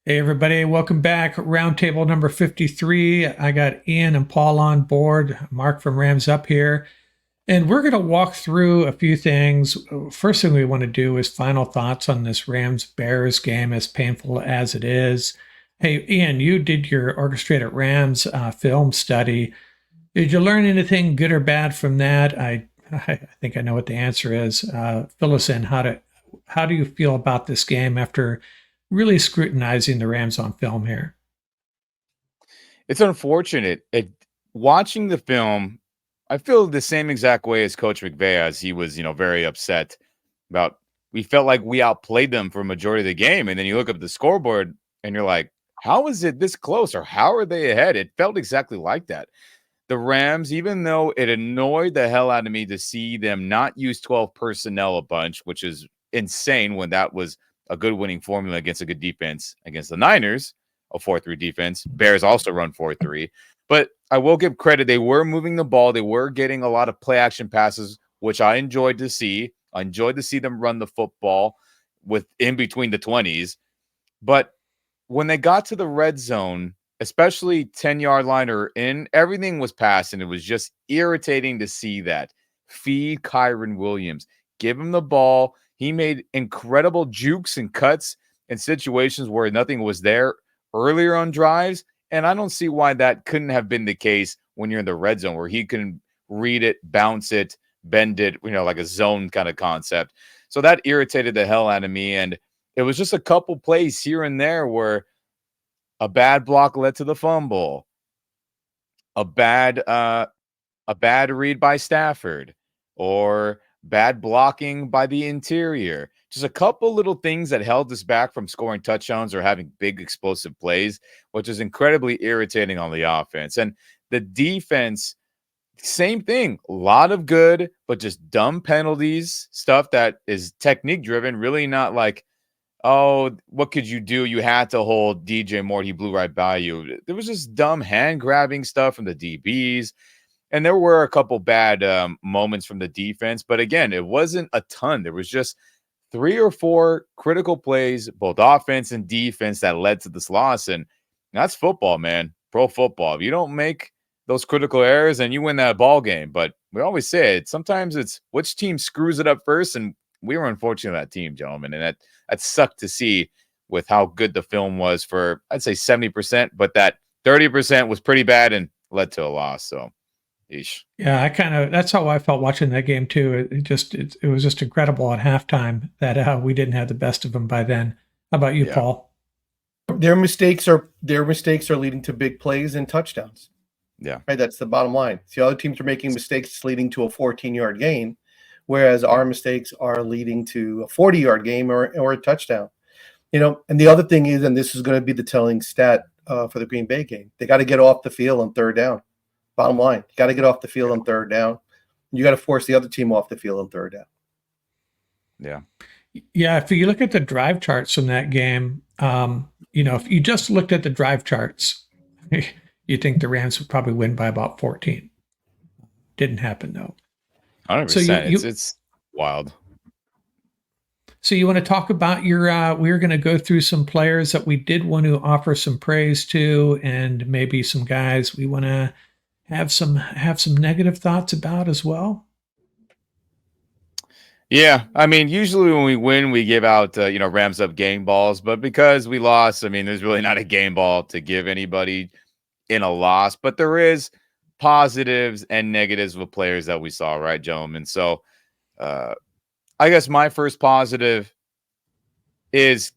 Hey, everybody, welcome back. Roundtable number 53. I got Ian and Paul on board, Mark from Rams Up here, and we're going to walk through a few things. First thing we want to do is final thoughts on this Rams Bears game, as painful as it is. Hey, Ian, you did your Orchestrated Rams film study. Did you learn anything good or bad from that? I think I know what the answer is. Fill us in. How do you feel about this game after really scrutinizing the Rams on film here? It's unfortunate. Watching the film, I feel the same exact way as Coach McVay as he was, very upset about we felt like we outplayed them for a majority of the game. And then you look up the scoreboard and you're like, how is it this close? Or how are they ahead? It felt exactly like that. The Rams, even though it annoyed the hell out of me to see them not use 12 personnel a bunch, which is insane when that was a good winning formula against a good defense against the Niners, a 4-3 defense. Bears also run 4-3. But I will give credit. They were moving the ball. They were getting a lot of play action passes, which I enjoyed to see. I enjoyed to see them run the football with in between the 20s. But when they got to the red zone, especially 10-yard line or in, everything was passed, and it was just irritating to see that. Feed Kyron Williams. Give him the ball. He made incredible jukes and cuts in situations where nothing was there earlier on drives, and I don't see why that couldn't have been the case when you're in the red zone where he can read it, bounce it, bend it, like a zone kind of concept. So that irritated the hell out of me, and it was just a couple plays here and there where a bad block led to the fumble, a bad read by Stafford, or bad blocking by the interior. Just a couple little things that held us back from scoring touchdowns or having big explosive plays, which is incredibly irritating on the offense. And the defense, same thing. A lot of good, but just dumb penalties, stuff that is technique driven, really not like, oh, what could you do? You had to hold DJ Moore. He blew right by you. There was just dumb hand grabbing stuff from the DBs. And there were a couple bad moments from the defense. But again, it wasn't a ton. There was just 3 or 4 critical plays, both offense and defense, that led to this loss. And that's football, man. Pro football. If you don't make those critical errors, and you win that ball game. But we always say it. Sometimes it's which team screws it up first. And we were unfortunate that team, gentlemen. And that sucked to see with how good the film was for, I'd say 70%, but that 30% was pretty bad and led to a loss. So, yeesh. Yeah, that's how I felt watching that game too. It was just incredible at halftime that we didn't have the best of them by then. How about you, Yeah. Paul? Their mistakes are leading to big plays and touchdowns. Yeah. Right, that's the bottom line. The other teams are making mistakes leading to a 14-yard gain, whereas our mistakes are leading to a 40-yard game or a touchdown. And the other thing is, and this is going to be the telling stat for the Green Bay game, they got to get off the field on third down. Bottom line, you got to get off the field on third down. You got to force the other team off the field on third down. Yeah. Yeah, if you look at the drive charts from that game, if you just looked at the drive charts, you think the Rams would probably win by about 14. Didn't happen though. 100%. It's wild. So you want to talk about we're going to go through some players that we did want to offer some praise to, and maybe some guys we want to have some negative thoughts about as well. Yeah, I mean, usually when we win, we give out Rams Up game balls, but because we lost, I mean, there's really not a game ball to give anybody in a loss, but there is positives and negatives with players that we saw, right, gentlemen? So, I guess my first positive is,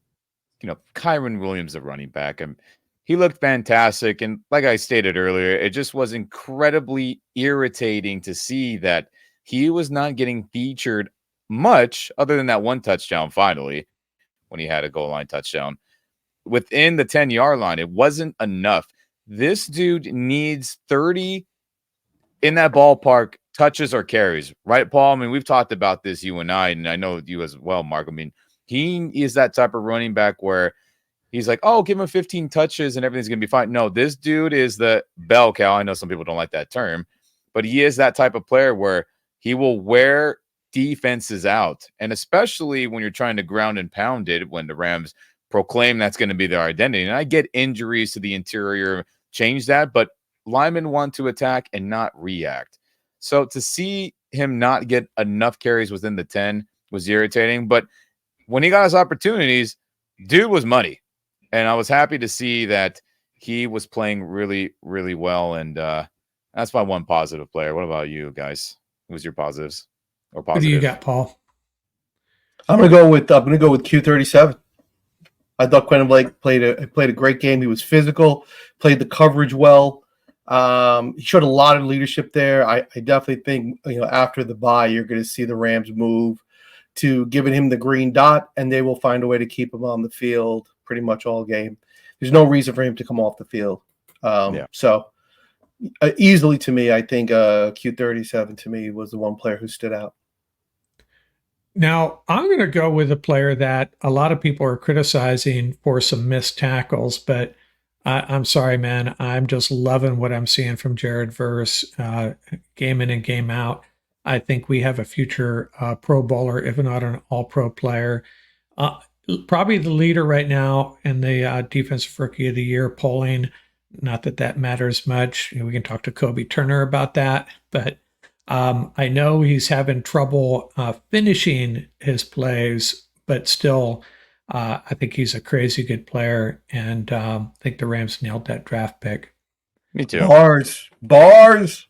Kyron Williams, the running back. And he looked fantastic. And like I stated earlier, it just was incredibly irritating to see that he was not getting featured much other than that one touchdown finally when he had a goal line touchdown. Within the 10-yard line, it wasn't enough. This dude needs 30 in that ballpark touches or carries, right, Paul? I mean, we've talked about this, you and I know you as well, Mark. I mean, he is that type of running back where he's like, oh, give him 15 touches and everything's going to be fine. No, this dude is the bell cow. I know some people don't like that term, but he is that type of player where he will wear defenses out. And especially when you're trying to ground and pound it, when the Rams proclaim that's going to be their identity. And I get injuries to the interior change that, but linemen want to attack and not react. So to see him not get enough carries within the 10 was irritating. But when he got his opportunities, dude was money. And I was happy to see that he was playing really, really well. And that's my one positive player. What about you guys? Who's your positives or Who do you positive? got, Paul? I'm gonna go with Q37. I thought Quentin Blake played a great game. He was physical, played the coverage well. He showed a lot of leadership there. I definitely think after the bye, you're going to see the Rams move to giving him the green dot, and they will find a way to keep him on the field pretty much all game. There's no reason for him to come off the field. So easily to me, I think Q37 to me was the one player who stood out. Now, I'm going to go with a player that a lot of people are criticizing for some missed tackles, but I'm sorry, man. I'm just loving what I'm seeing from Jared Verse game in and game out. I think we have a future Pro Bowler, if not an All-Pro player. Probably the leader right now in the Defensive Rookie of the Year polling. Not that that matters much. We can talk to Kobe Turner about that, but I know he's having trouble finishing his plays, but still, I think he's a crazy good player, and I think the Rams nailed that draft pick. Me too. Bars.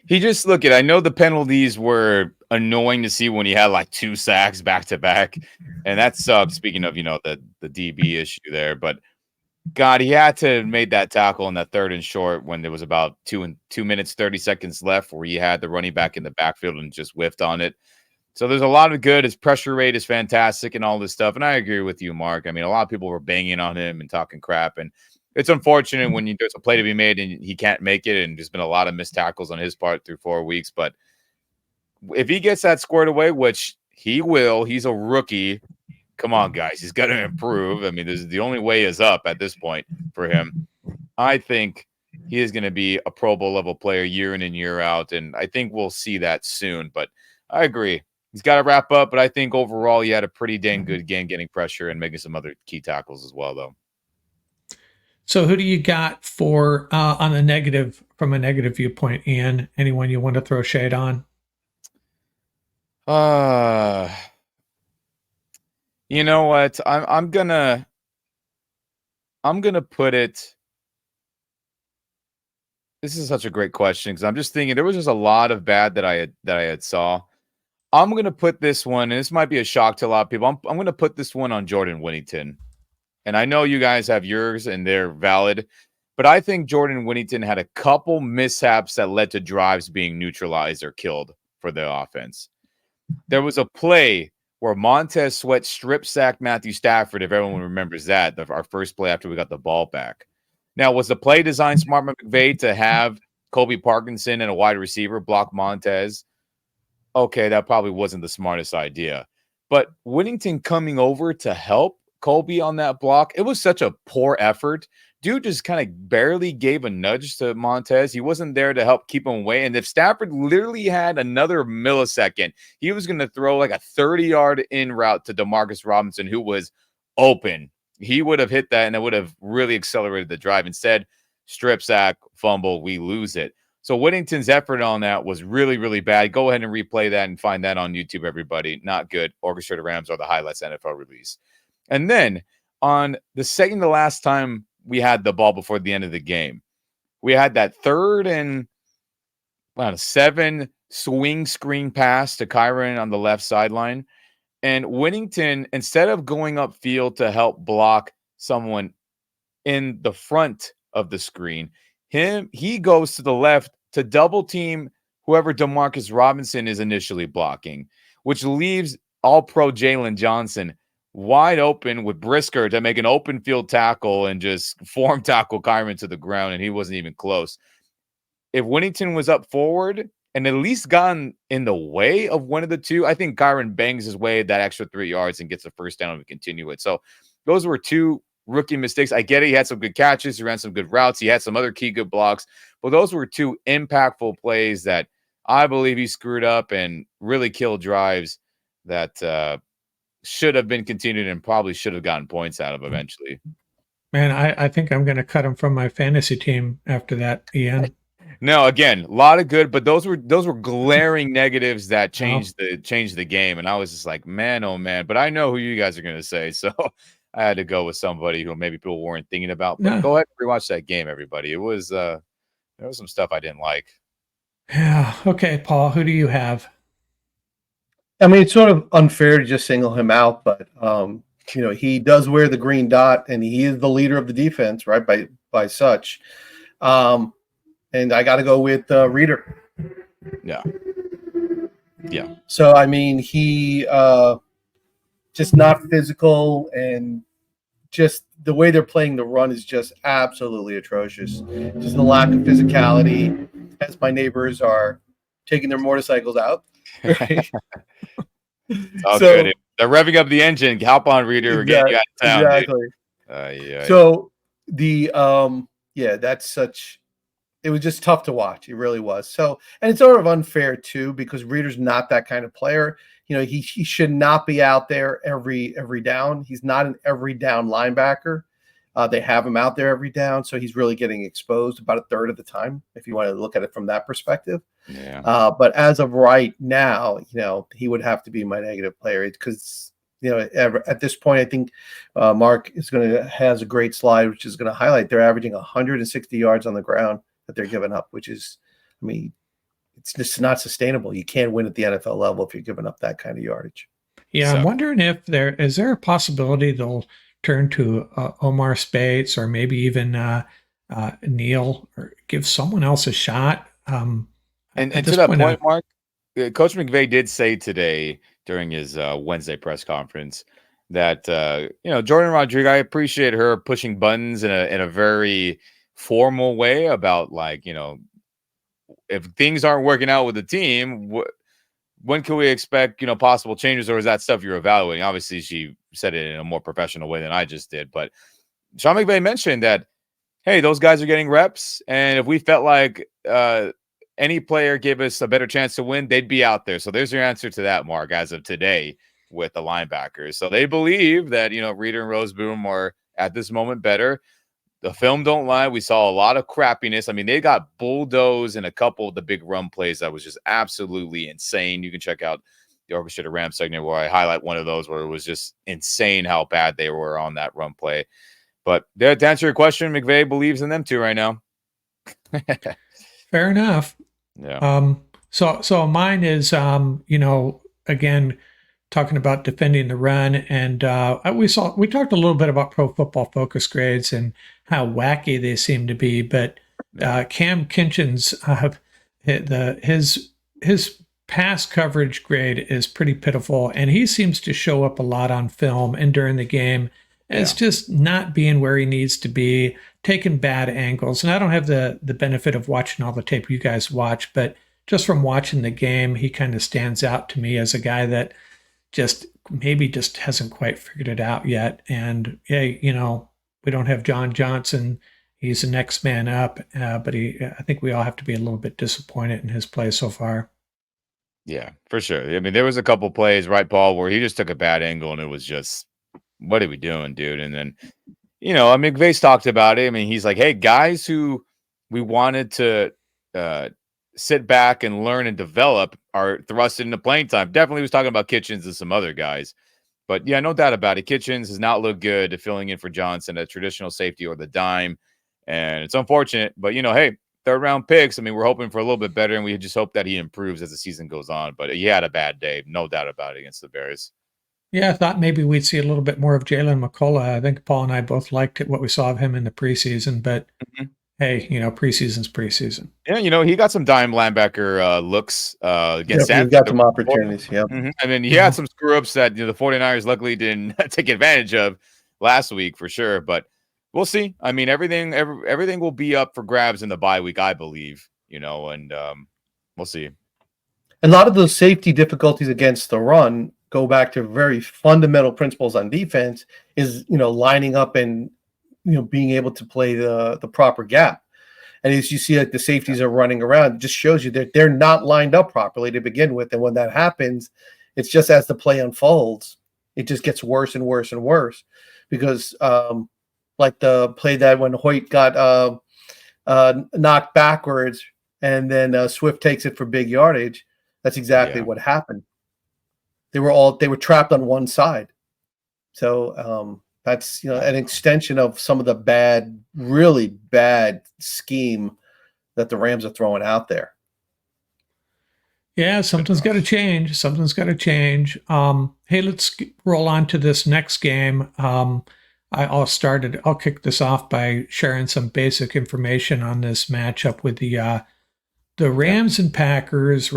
He just I know the penalties were annoying to see when he had like 2 sacks back to back, and that's speaking of the DB issue there, but God, he had to have made that tackle in that 3rd and short when there was about 2 minutes 30 seconds left, where he had the running back in the backfield and just whiffed on it. So there's a lot of good. His pressure rate is fantastic and all this stuff. And I agree with you, Mark. I mean, a lot of people were banging on him and talking crap. And it's unfortunate when there's a play to be made and he can't make it. And there's been a lot of missed tackles on his part through 4 weeks. But if he gets that squared away, which he will, he's a rookie. Come on, guys. He's got to improve. I mean, the only way is up at this point for him. I think he is going to be a Pro Bowl level player year in and year out. And I think we'll see that soon. But I agree. He's got to wrap up. But I think overall, he had a pretty dang good game getting pressure and making some other key tackles as well, though. So who do you got for on a negative, from a negative viewpoint, Ian? Anyone you want to throw shade on? You know what? I'm gonna put it. This is such a great question because I'm just thinking there was just a lot of bad that I had saw. I'm gonna put this one, and this might be a shock to a lot of people. I'm gonna put this one on Jordan Whittington, and I know you guys have yours and they're valid, but I think Jordan Whittington had a couple mishaps that led to drives being neutralized or killed for the offense. There was a play where Montez Sweat strip sacked Matthew Stafford, if everyone remembers that, our first play after we got the ball back. Now, was the play designed smart by McVay to have Colby Parkinson and a wide receiver block Montez? Okay, that probably wasn't the smartest idea. But Whittington coming over to help Colby on that block, it was such a poor effort. Dude just kind of barely gave a nudge to Montez. He wasn't there to help keep him away. And if Stafford literally had another millisecond, he was going to throw like a 30-yard in route to Demarcus Robinson, who was open. He would have hit that, and it would have really accelerated the drive. Instead, strip sack, fumble, we lose it. So Whittington's effort on that was really, really bad. Go ahead and replay that and find that on YouTube, everybody. Not good. Orchestrated Rams are the highlights NFL release. And then on the second to last time we had the ball before the end of the game, we had that 3rd and 7 swing screen pass to Kyron on the left sideline. And Whittington, instead of going upfield to help block someone in the front of the screen, he goes to the left to double team whoever Demarcus Robinson is initially blocking, which leaves all-pro Jalen Johnson wide open with Brisker to make an open field tackle and just form tackle Kyron to the ground, and he wasn't even close. If Whittington was up forward and at least gotten in the way of one of the two, I think Kyron bangs his way that extra 3 yards and gets a first down and we continue it. So those were 2 rookie mistakes. I get it. He had some good catches. He ran some good routes. He had some other key good blocks. But those were 2 impactful plays that I believe he screwed up and really killed drives that should have been continued and probably should have gotten points out of eventually. Man, I think I'm going to cut him from my fantasy team after that, Ian. No, again, a lot of good, but those were glaring negatives that Wow. changed the game, and I was just like, man, oh man. But I know who you guys are going to say, so I had to go with somebody who maybe people weren't thinking about. But No. go ahead and rewatch that game, everybody. It was there was some stuff I didn't like. Yeah. Okay, Paul, who do you have? I mean, it's sort of unfair to just single him out, but he does wear the green dot, and he is the leader of the defense, right? By such, and I got to go with Reader. Yeah. Yeah. So I mean, he just not physical, and just the way they're playing the run is just absolutely atrocious. Just the lack of physicality, as my neighbors are taking their motorcycles out. Right? So good. They're revving up the engine. Hop on, Reader. We're getting you out of town. Exactly. Yeah. So the that's such. It was just tough to watch. It really was. So, and it's sort of unfair too, because Reader's not that kind of player. He should not be out there every down. He's not an every down linebacker. They have him out there every down, so he's really getting exposed about a third of the time, if you want to look at it from that perspective. Yeah. But as of right now, he would have to be my negative player, because at this point, I think Mark has a great slide, which is going to highlight they're averaging 160 yards on the ground that they're giving up, which is, I mean, it's just not sustainable. You can't win at the NFL level if you're giving up that kind of yardage. Yeah, I'm wondering if there is a possibility they'll turn to Omar Spates, or maybe even Neil, or give someone else a shot. And to that point, Mark, Coach McVay did say today during his Wednesday press conference that Jordan Rodriguez, I appreciate her pushing buttons in a very formal way about, like, if things aren't working out with the team, when can we expect possible changes, or is that stuff you're evaluating? Obviously, she said it in a more professional way than I just did, but Sean McVay mentioned that, hey, those guys are getting reps, and if we felt like any player gave us a better chance to win, they'd be out there. So there's your answer to that, Mark, as of today with the linebackers. So they believe that Reader and Roseboom are at this moment better. The film don't lie. We saw a lot of crappiness. I mean, they got bulldozed in a couple of the big run plays that was just absolutely insane. You can check out the Orchestrated Rams segment where I highlight one of those where it was just insane how bad they were on that run play. But to answer your question, McVay believes in them too right now. Fair enough. Yeah. So mine is, again, talking about defending the run, and we talked a little bit about Pro Football Focus grades and how wacky they seem to be, but Cam Kinchin's his pass coverage grade is pretty pitiful, and he seems to show up a lot on film and during the game. It's just not being where he needs to be, taking bad angles. And I don't have the benefit of watching all the tape you guys watch, but just from watching the game, he kind of stands out to me as a guy that maybe just hasn't quite figured it out yet. And hey, we don't have John Johnson. He's the next man up, but I think we all have to be a little bit disappointed in his play so far. Yeah, for sure. I mean, there was a couple plays, right, Paul, where he just took a bad angle, and it was just, what are we doing, dude? And then, McVay's talked about it. I mean, he's like, hey, guys who we wanted to sit back and learn and develop are thrusted into playing time. Definitely was talking about Kitchens and some other guys. But yeah, no doubt about it. Kitchens has not looked good filling in for Johnson, a traditional safety or the dime. And it's unfortunate, but hey, third round picks. I mean, we're hoping for a little bit better, and we just hope that he improves as the season goes on. But he had a bad day, no doubt about it, against the Bears. Yeah, I thought maybe we'd see a little bit more of Jalen McCullough. I think Paul and I both liked what we saw of him in the preseason, but hey, preseason's preseason. Yeah, he got some dime linebacker looks against San. He got some opportunities. Yeah. I mean, he had some screw ups that the 49ers luckily didn't take advantage of last week for sure. But we'll see. I mean, everything will be up for grabs in the bye week, I believe. And we'll see. A lot of those safety difficulties against the run go back to very fundamental principles on defense. Is lining up and being able to play the proper gap. And as you see, like, the safeties are running around, it just shows you that they're not lined up properly to begin with. And when that happens, it's just as the play unfolds, It just gets worse and worse and worse because, like the play that when Hoyt got knocked backwards and then Swift takes it for big yardage, that's exactly Yeah. what happened. They were trapped on one side. So that's an extension of some of the really bad scheme that the Rams are throwing out there. Yeah, something's got to change. Something's got to change. Hey, let's roll on to this next game. I'll kick this off by sharing some basic information on this matchup with the Rams and Packers.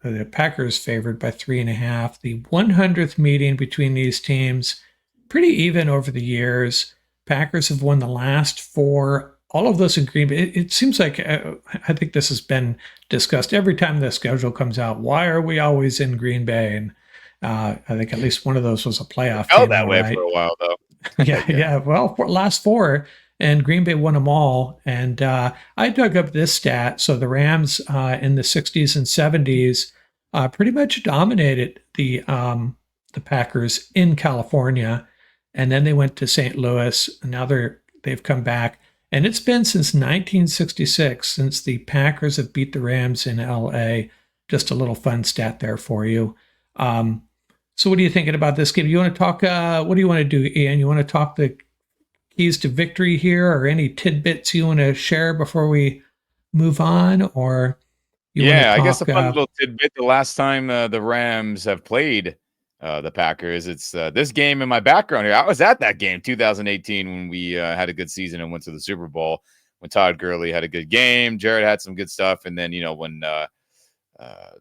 The Packers favored by 3.5. The 100th meeting between these teams, pretty even over the years. Packers have won the last 4. All of those in Green Bay. It seems like I think this has been discussed every time the schedule comes out. Why are we always in Green Bay? And I think at least one of those was a playoff Felt game. that way right? for a while, though. Yeah. Well, for last 4, and Green Bay won them all. And I dug up this stat. So the Rams in the 60s and 70s pretty much dominated the Packers in California, and then they went to St. Louis. And now they've come back. And it's been since 1966 since the Packers have beat the Rams in LA. Just a little fun stat there for you. So what are you thinking about this game? You want to talk, what do you want to do, Ian? You want to talk the keys to victory here, or any tidbits you want to share before we move on? Or I guess a fun little tidbit. The last time the Rams have played the Packers, it's this game in my background here. I was at that game 2018 when we had a good season and went to the Super Bowl, when Todd Gurley had a good game, Jared had some good stuff, and then when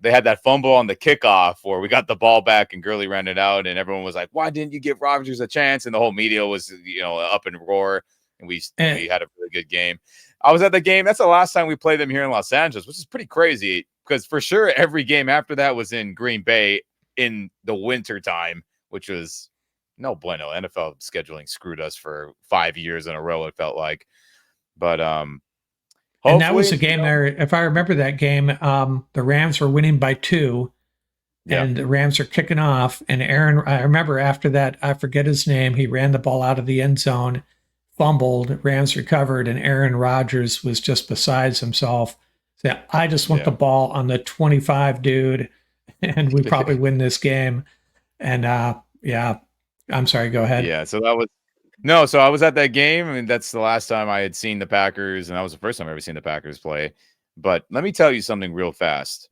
they had that fumble on the kickoff where we got the ball back and Gurley ran it out, and everyone was like, why didn't you give Rodgers a chance? And the whole media was up in roar, and we had a really good game. I was at the game. That's the last time we played them here in Los Angeles, which is pretty crazy because for sure every game after that was in Green Bay in the winter time, which was no bueno. NFL scheduling screwed us for 5 years in a row, it felt like. But and that was a game there. If I remember that game, the Rams were winning by 2, and the Rams are kicking off. And I remember after that, I forget his name, he ran the ball out of the end zone, fumbled, Rams recovered, and Aaron Rodgers was just besides himself. So I just want the ball on the 25, dude, and we probably win this game. And I'm sorry, go ahead. Yeah, so that was so I was at that game. I mean, that's the last time I had seen the Packers, and that was the first time I ever seen the Packers play. But let me tell you something real fast.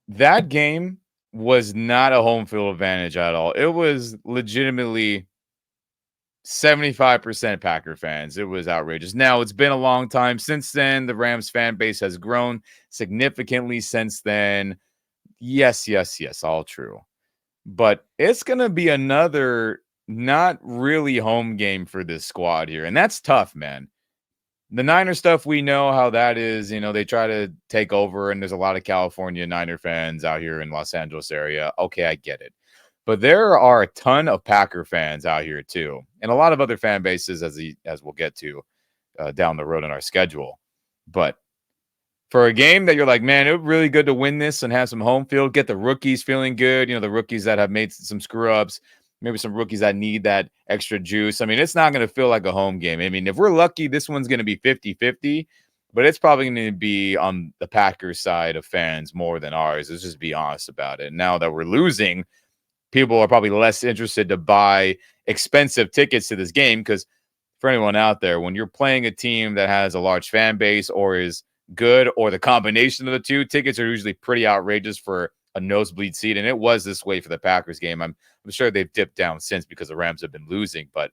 That game was not a home field advantage at all. It was legitimately 75% Packer fans. It was outrageous. Now, it's been a long time since then. The Rams fan base has grown significantly since then. Yes, all true. But it's going to be another not really home game for this squad here. And that's tough, man. The Niner stuff, we know how that is. They try to take over, and there's a lot of California Niner fans out here in Los Angeles area. Okay, I get it. But there are a ton of Packer fans out here too, and a lot of other fan bases, as we'll get to down the road in our schedule. But for a game that you're like, man, it would be really good to win this and have some home field, get the rookies feeling good, the rookies that have made some screw-ups, maybe some rookies that need that extra juice. I mean, it's not going to feel like a home game. I mean, if we're lucky, this one's going to be 50-50, but it's probably going to be on the Packers side of fans more than ours. Let's just be honest about it. Now that we're losing, people are probably less interested to buy expensive tickets to this game because for anyone out there, when you're playing a team that has a large fan base or is good or the combination of the two, tickets are usually pretty outrageous for a nosebleed seat. And it was this way for the Packers game. I'm sure they've dipped down since because the Rams have been losing, but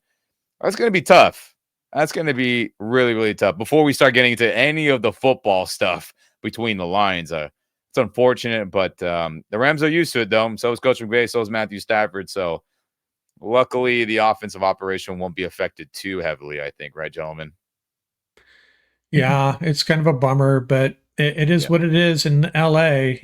that's going to be tough. That's going to be really, really tough. Before we start getting into any of the football stuff between the lines, it's unfortunate, but the Rams are used to it, though. So is Coach McVay, so is Matthew Stafford. So luckily, the offensive operation won't be affected too heavily, I think. Right, gentlemen? Yeah, it's kind of a bummer, but it is what it is in LA.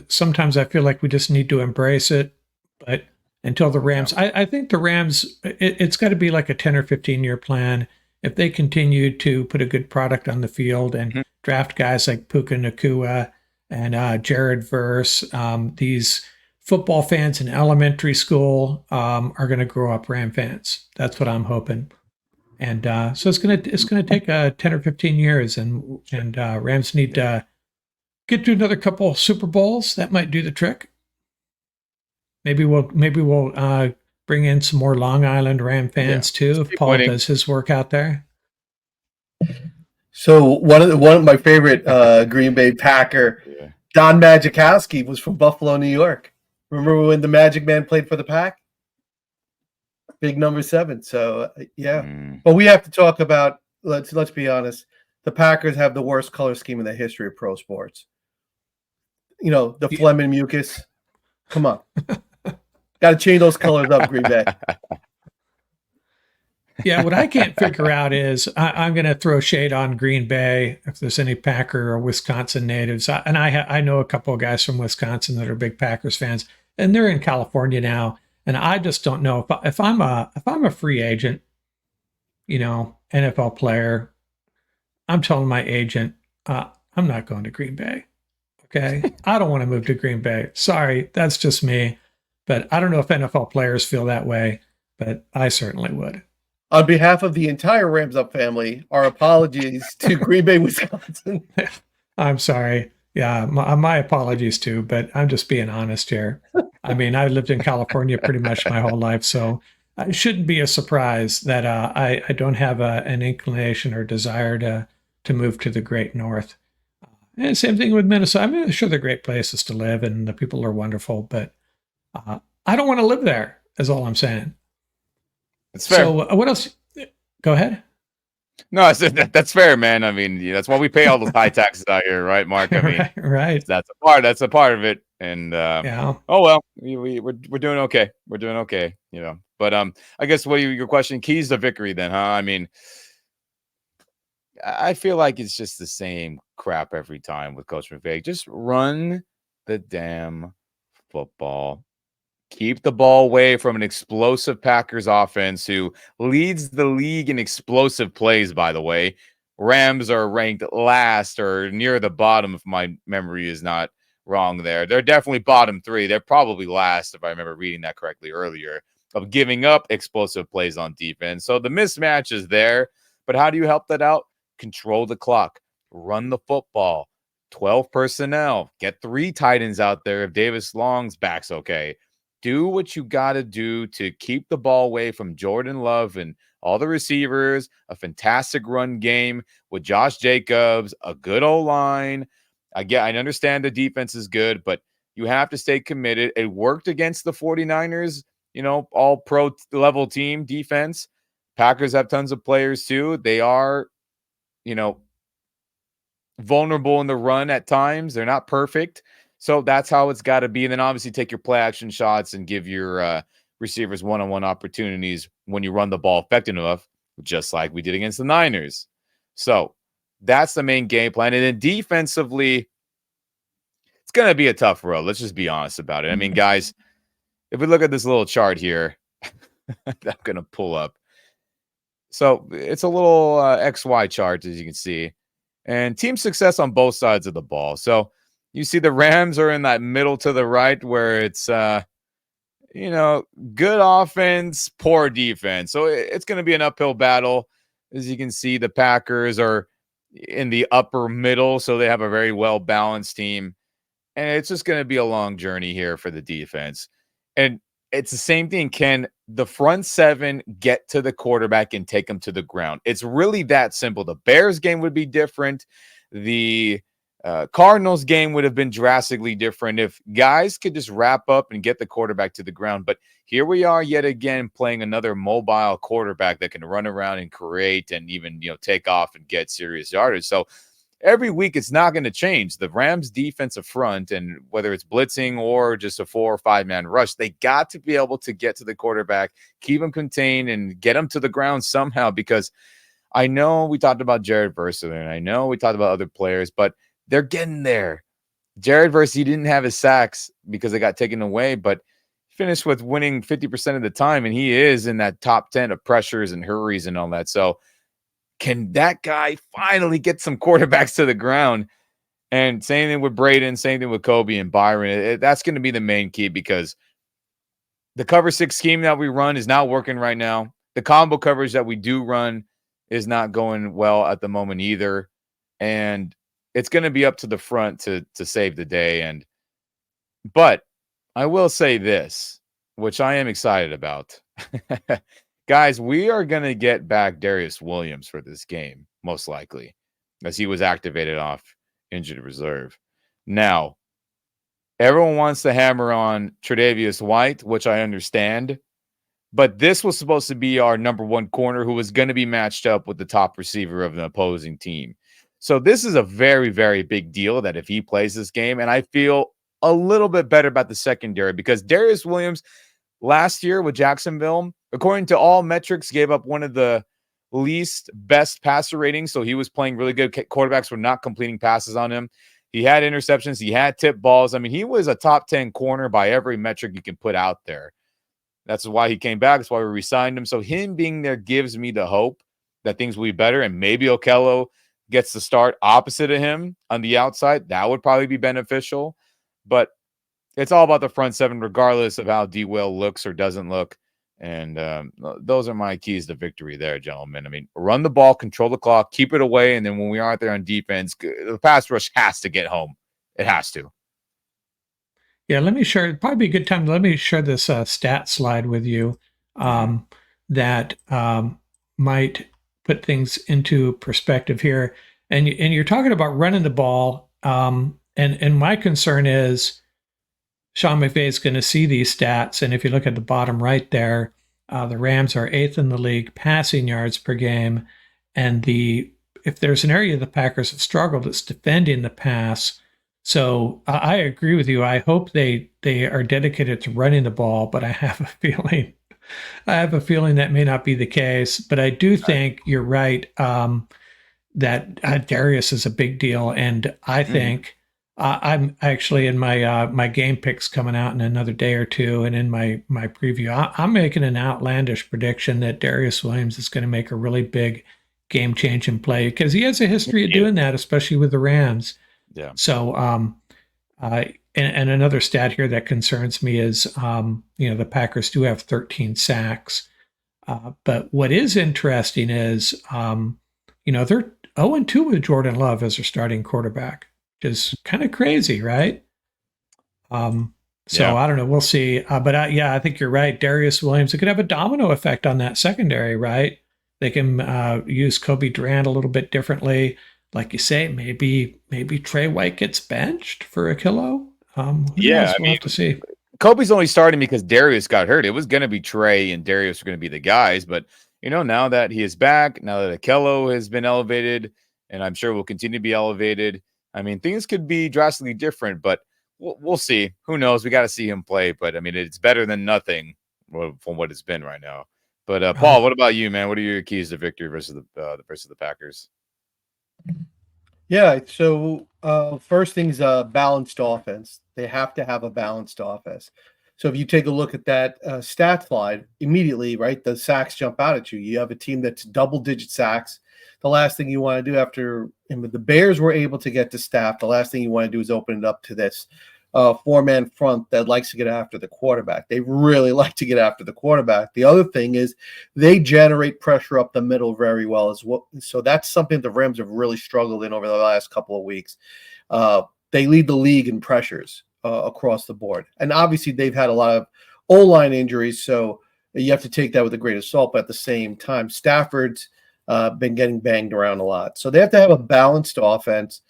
Sometimes I feel like we just need to embrace it. But until the Rams, I think the Rams, it's got to be like a 10 or 15-year plan. If they continue to put a good product on the field and draft guys like Puka Nacua, and Jared Verse. These football fans in elementary school are going to grow up Ram fans. That's what I'm hoping. And so it's gonna take 10 or 15 years, and Rams need to get to another couple Super Bowls. That might do the trick. Maybe we'll bring in some more Long Island Ram fans too if keep Paul winning. does his work out there. So one of my favorite Green Bay Packer, Yeah. Don Majikowski, was from Buffalo, New York. Remember when the Magic Man played for the Pack? Big number 7. So yeah, but we have to talk about. Let's be honest. The Packers have the worst color scheme in the history of pro sports. You know, the phlegm and mucus. Come on, got to change those colors up, Green Bay. Yeah, what I can't figure out is I'm going to throw shade on Green Bay if there's any Packer or Wisconsin natives. I know a couple of guys from Wisconsin that are big Packers fans, and they're in California now. And I just don't know if I'm a free agent, NFL player. I'm telling my agent, I'm not going to Green Bay. Okay, I don't want to move to Green Bay. Sorry, that's just me. But I don't know if NFL players feel that way, but I certainly would. On behalf of the entire Rams Up family, our apologies to Green Bay, Wisconsin. I'm sorry. Yeah, my apologies too, but I'm just being honest here. I mean, I lived in California pretty much my whole life, so it shouldn't be a surprise that I don't have an inclination or desire to move to the Great North. And same thing with Minnesota. I mean, sure, they're great places to live, and the people are wonderful, but I don't want to live there. Is all I'm saying. It's fair. So, what else? Go ahead. No, I said that's fair, man. I mean, that's why we pay all those high taxes out here, right, Mark? I mean, right. That's a part of it. And Yeah. oh well, we're doing okay. We're doing okay, But I guess your question, keys to victory, then, huh? I mean, I feel like it's just the same crap every time with Coach McVay. Just run the damn football. Keep the ball away from an explosive Packers offense who leads the league in explosive plays, by the way. Rams are ranked last or near the bottom, if my memory is not wrong there. They're definitely bottom 3. They're probably last, if I remember reading that correctly earlier, of giving up explosive plays on defense. So the mismatch is there. But how do you help that out? Control the clock. Run the football. 12 personnel. Get 3 tight ends out there if Davis Long's back's okay. Do what you got to do to keep the ball away from Jordan Love and all the receivers, a fantastic run game with Josh Jacobs, a good O-line. I understand the defense is good, but you have to stay committed. It worked against the 49ers, all pro level team defense. Packers have tons of players too. They are, vulnerable in the run at times. They're not perfect. So that's how it's got to be. And then obviously take your play action shots and give your receivers one-on-one opportunities when you run the ball effective enough, just like we did against the Niners. So that's the main game plan. And then defensively, it's going to be a tough road. Let's just be honest about it. I mean, guys, if we look at this little chart here, I'm going to pull up. So it's a little XY chart, as you can see, and team success on both sides of the ball. So you see the Rams are in that middle to the right where it's, good offense, poor defense. So it's going to be an uphill battle. As you can see, the Packers are in the upper middle, so they have a very well-balanced team. And it's just going to be a long journey here for the defense. And it's the same thing. Can the front 7 get to the quarterback and take him to the ground? It's really that simple. The Bears game would be different. The Cardinals game would have been drastically different if guys could just wrap up and get the quarterback to the ground. But here we are yet again playing another mobile quarterback that can run around and create and even, take off and get serious yardage. So every week it's not going to change. The Rams defensive front, and whether it's blitzing or just a 4 or 5 man rush, they got to be able to get to the quarterback, keep him contained, and get him to the ground somehow. Because I know we talked about Jared Verse, and I know we talked about other players, but they're getting there. Jared Verse, he didn't have his sacks because they got taken away, but finished with winning 50% of the time, and he is in that top 10 of pressures and hurries and all that. So can that guy finally get some quarterbacks to the ground? And same thing with Braden, same thing with Kobe and Byron. That's going to be the main key because the cover 6 scheme that we run is not working right now. The combo coverage that we do run is not going well at the moment either. And it's going to be up to the front to save the day. But I will say this, which I am excited about. Guys, we are going to get back Darius Williams for this game, most likely, as he was activated off injured reserve. Now, everyone wants to hammer on Tre'Davious White, which I understand. But this was supposed to be our number one corner who was going to be matched up with the top receiver of the opposing team. So this is a very, very big deal that if he plays this game, and I feel a little bit better about the secondary because Darius Williams last year with Jacksonville, according to all metrics, gave up one of the least best passer ratings. So he was playing really good. Quarterbacks were not completing passes on him. He had interceptions. He had tip balls. I mean, he was a top 10 corner by every metric you can put out there. That's why he came back. That's why we re-signed him. So him being there gives me the hope that things will be better. And maybe Okello gets to start opposite of him on the outside. That would probably be beneficial. But it's all about the front seven, regardless of how D-Will looks or doesn't look. And those are my keys to victory there, gentlemen. I mean, run the ball, control the clock, keep it away. And then when we aren't there on defense, the pass rush has to get home. It has to. Yeah, let me share. It'd probably be a good time. Let me share this stat slide with you that might put things into perspective here. And you're talking about running the ball. And my concern is Sean McVay is going to see these stats. And if you look at the bottom right there, the Rams are 8th in the league passing yards per game. And if there's an area the Packers have struggled, it's defending the pass. So I agree with you. I hope they are dedicated to running the ball, but I have a feeling that may not be the case. But I do think you're right that Darius is a big deal, and I think I'm actually in my game picks coming out in another day or two, and in my preview, I'm making an outlandish prediction that Darius Williams is going to make a really big game-changing play because he has a history of doing that, especially with the Rams. Yeah. So, and another stat here that concerns me is, the Packers do have 13 sacks. But what is interesting is, they're 0-2 with Jordan Love as their starting quarterback, which is kind of crazy, right? So I don't know. We'll see. But I think you're right. Darius Williams, it could have a domino effect on that secondary, right? They can use Kobe Durant a little bit differently. Like you say, maybe Trey White gets benched for a kilo. We'll have to see. Kobe's only starting because Darius got hurt. It was going to be Trey and Darius were going to be the guys. But, now that he is back, now that Okello has been elevated, and I'm sure will continue to be elevated, I mean, things could be drastically different. But we'll see. Who knows? We got to see him play. But, I mean, it's better than nothing from what it's been right now. But, Paul, what about you, man? What are your keys to victory versus the Packers? Yeah, so first thing's a balanced offense. They have to have a balanced offense. So if you take a look at that stat slide, immediately, right, the sacks jump out at you. You have a team that's double-digit sacks. The last thing you want to do after the Bears were able to get to staff, the last thing you want to do is open it up to this four-man front that likes to get after the quarterback. They really like to get after the quarterback. The other thing is they generate pressure up the middle very well as well. So that's something the Rams have really struggled in over the last couple of weeks. They lead the league in pressures across the board. And obviously they've had a lot of O-line injuries, so you have to take that with a grain of salt. But at the same time, Stafford's been getting banged around a lot. So they have to have a balanced offense,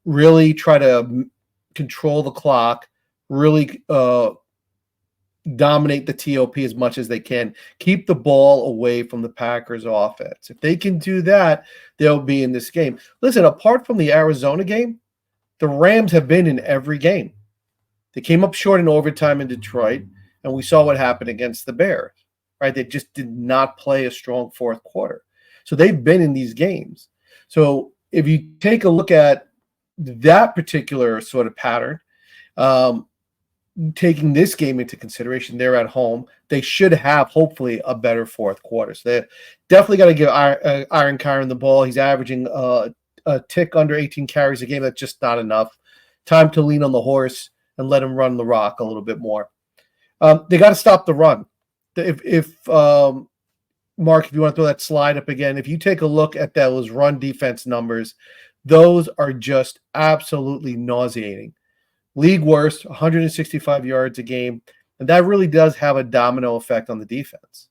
really try to control the clock, really dominate the TOP as much as they can, keep the ball away from the Packers offense. If they can do that, they'll be in this game. Listen, apart from the Arizona game, the Rams have been in every game. They came up short in overtime in Detroit, and we saw what happened against the Bears, right? They just did not play a strong fourth quarter. So they've been in these games. So if you take a look at that particular sort of pattern, taking this game into consideration, they're at home. They should have, hopefully, a better fourth quarter. So they definitely got to give Aaron Kyren the ball. He's averaging a tick under 18 carries a game. That's just not enough. Time to lean on the horse and let him run the rock a little bit more. They got to stop the run. If Mark, if you want to throw that slide up again, if you take a look at those run defense numbers, those are just absolutely nauseating. League worst, 165 yards a game. And that really does have a domino effect on the defense.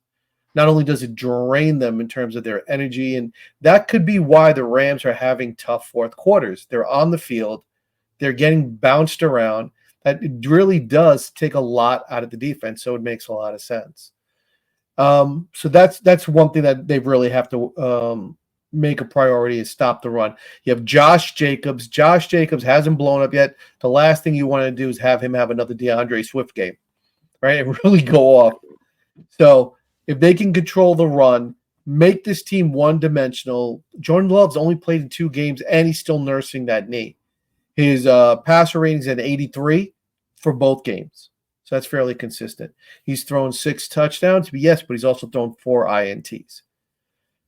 Not only does it drain them in terms of their energy, and that could be why the Rams are having tough fourth quarters. They're on the field. They're getting bounced around. That it really does take a lot out of the defense, so it makes a lot of sense. So that's one thing that they really have to make a priority is stop the run. You have Josh Jacobs. Josh Jacobs hasn't blown up yet. The last thing you want to do is have him have another DeAndre Swift game, right? And really go off. So if they can control the run, make this team one-dimensional. Jordan Love's only played in 2 games, and he's still nursing that knee. His passer rating is at 83 for both games. So that's fairly consistent. He's thrown 6 touchdowns, yes, but he's also thrown 4 INTs.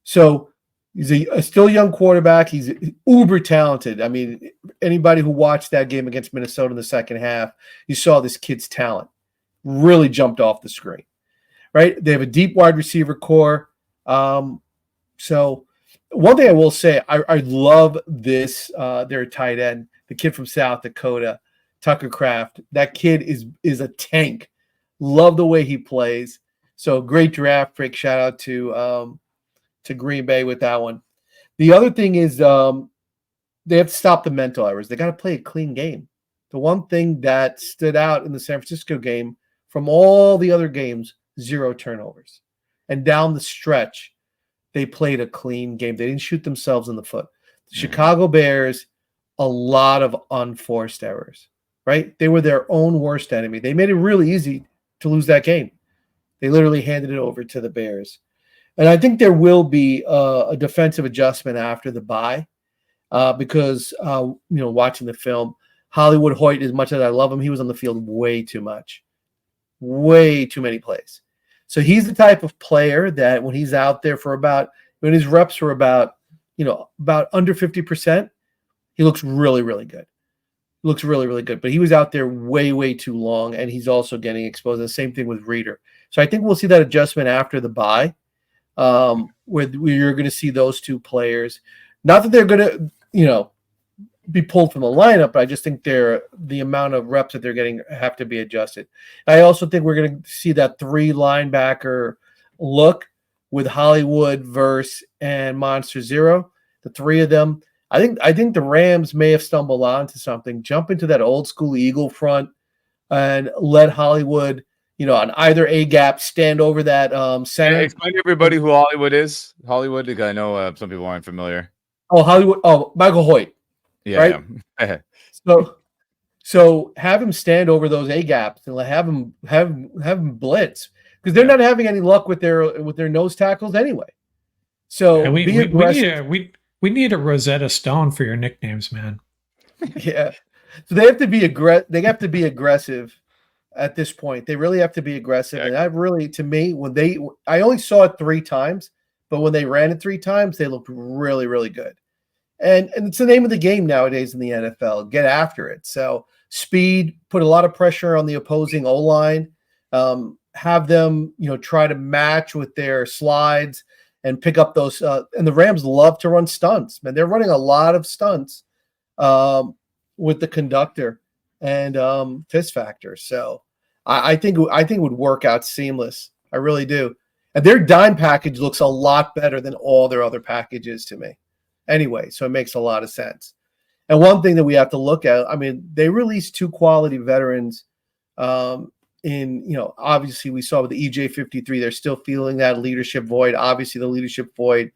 So he's a still young quarterback. He's uber talented. I mean, anybody who watched that game against Minnesota in the second half, you saw this kid's talent really jumped off the screen, right? They have a deep wide receiver core. So one thing I will say, I love this, their tight end, the kid from South Dakota, Tucker Kraft. That kid is a tank. Love the way he plays. So great draft pick. Shout out to Green Bay with that one. The other thing is they have to stop the mental errors. They got to play a clean game. The one thing that stood out in the San Francisco game from all the other games, 0 turnovers. And down the stretch, they played a clean game. They didn't shoot themselves in the foot. The Chicago Bears, a lot of unforced errors. Right? They were their own worst enemy. They made it really easy to lose that game. They literally handed it over to the Bears. And I think there will be a defensive adjustment after the bye because, watching the film, Hollywood Hoyt, as much as I love him, he was on the field way too much. Way too many plays. So he's the type of player that when he's out there when his reps are about under 50%, he looks really, really good. Looks really, really good. But he was out there way, way too long, and he's also getting exposed. The same thing with Reader. So I think we'll see that adjustment after the bye, where you're going to see those 2 players. Not that they're going to, be pulled from the lineup, but I just think the amount of reps that they're getting have to be adjusted. I also think we're going to see that 3 linebacker look with Hollywood, Verse, and Monster Zero. The 3 of them. I think the Rams may have stumbled onto something. Jump into that old school Eagle front and let Hollywood, on either A gap stand over that center. Explain to everybody who Hollywood is. Hollywood, because I know some people aren't familiar. Oh, Hollywood. Oh, Michael Hoyt. Yeah. Right? So have him stand over those A gaps and have him blitz because they're not having any luck with their nose tackles anyway. So yeah, we need a Rosetta Stone for your nicknames, man. Yeah. So they have to be aggressive at this point. They really have to be aggressive. And I really, to me, I only saw it 3 times, but when they ran it 3 times, they looked really, really good. And it's the name of the game nowadays in the NFL. Get after it. So speed, put a lot of pressure on the opposing O-line, have them, try to match with their slides and pick up those. And the Rams love to run stunts, man. They're running a lot of stunts with the conductor and fist factor. So I think it would work out seamless. I really do. And their dime package looks a lot better than all their other packages to me. Anyway, so it makes a lot of sense. And one thing that we have to look at, I mean, they released 2 quality veterans obviously we saw with the EJ53, they're still feeling that leadership void. Obviously the leadership void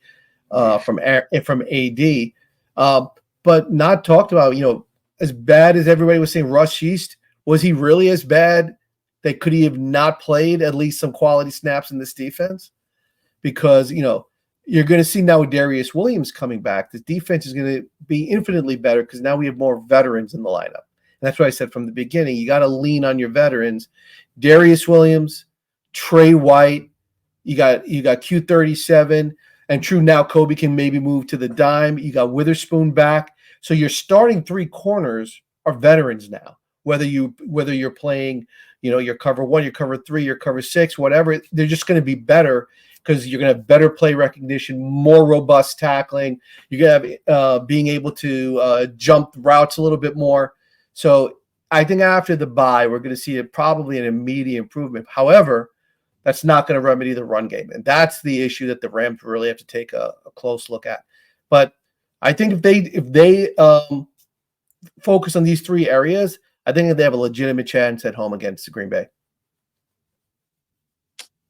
from AD, but not talked about, as bad as everybody was saying, Russ Yeast, was he really as bad that could he have not played at least some quality snaps in this defense? Because, you're going to see now with Darius Williams coming back, this defense is going to be infinitely better because now we have more veterans in the lineup. And that's what I said from the beginning. You got to lean on your veterans. Darius Williams, Trey White, you got Q37, And true, now Kobe can maybe move to the dime. You got Witherspoon back. So your starting three corners are veterans now. Whether you're playing, your cover one, your cover three, your cover six, whatever, they're just going to be better because you're going to have better play recognition, more robust tackling. You're going to have being able to jump routes a little bit more. So I think after the bye, we're going to see probably an immediate improvement. However, that's not going to remedy the run game. And that's the issue that the Rams really have to take a close look at. But I think if they focus on these three areas, I think that they have a legitimate chance at home against Green Bay.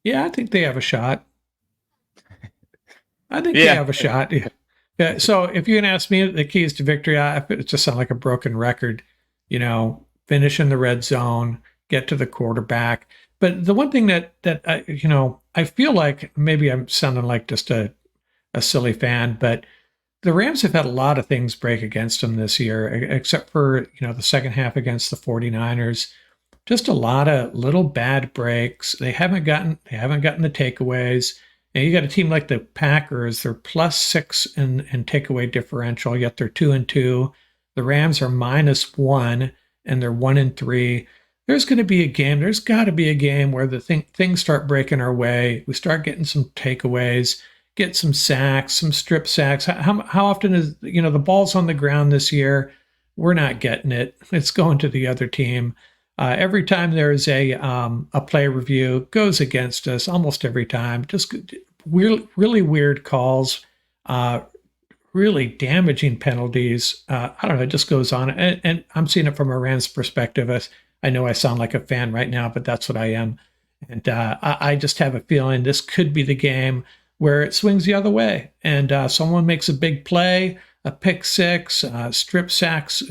Yeah, I think they have a shot. They have a shot. Yeah. So if you can ask me the keys to victory, it just sounds like a broken record. Finish in the red zone, get to the quarterback. But the one thing that I feel like maybe I'm sounding like just a silly fan, but the Rams have had a lot of things break against them this year, except for, the second half against the 49ers. Just a lot of little bad breaks. They haven't gotten the takeaways. And you got a team like the Packers, they're +6 in takeaway differential, yet they're 2-2. The Rams are -1 and they're 1-3. There's going to be a game. There's got to be a game where the things start breaking our way. We start getting some takeaways, get some sacks, some strip sacks. How often is the ball's on the ground this year? We're not getting it. It's going to the other team. Every time there's a play review, goes against us almost every time. Just really weird calls, really damaging penalties. I don't know. It just goes on, and I'm seeing it from a Rams perspective. I know I sound like a fan right now, but that's what I am. And I just have a feeling this could be the game where it swings the other way, and someone makes a big play, a pick six, strip sacks,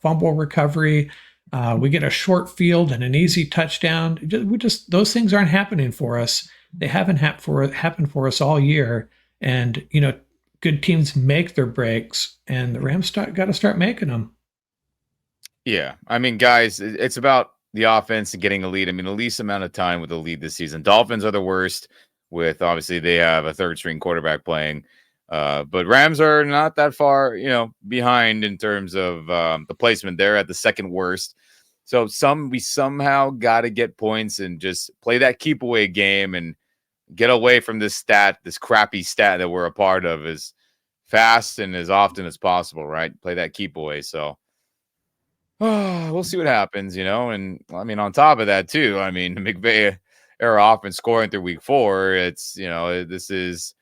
fumble recovery. We get a short field and an easy touchdown. Those things aren't happening for us. They haven't happened for us all year. And good teams make their breaks, and the Rams got to start making them. Yeah, I mean, guys, it's about the offense and getting a lead. I mean, the least amount of time with the lead this season. Dolphins are the worst. With obviously they have a third string quarterback playing. But Rams are not that far, behind in terms of the placement. They're at the second worst. So we somehow got to get points and just play that keep away game and get away from this crappy stat that we're a part of as fast and as often as possible, right? Play that keep away. So we'll see what happens, And I mean, on top of that too, I mean, McVay era offense scoring through week 4. It's, this is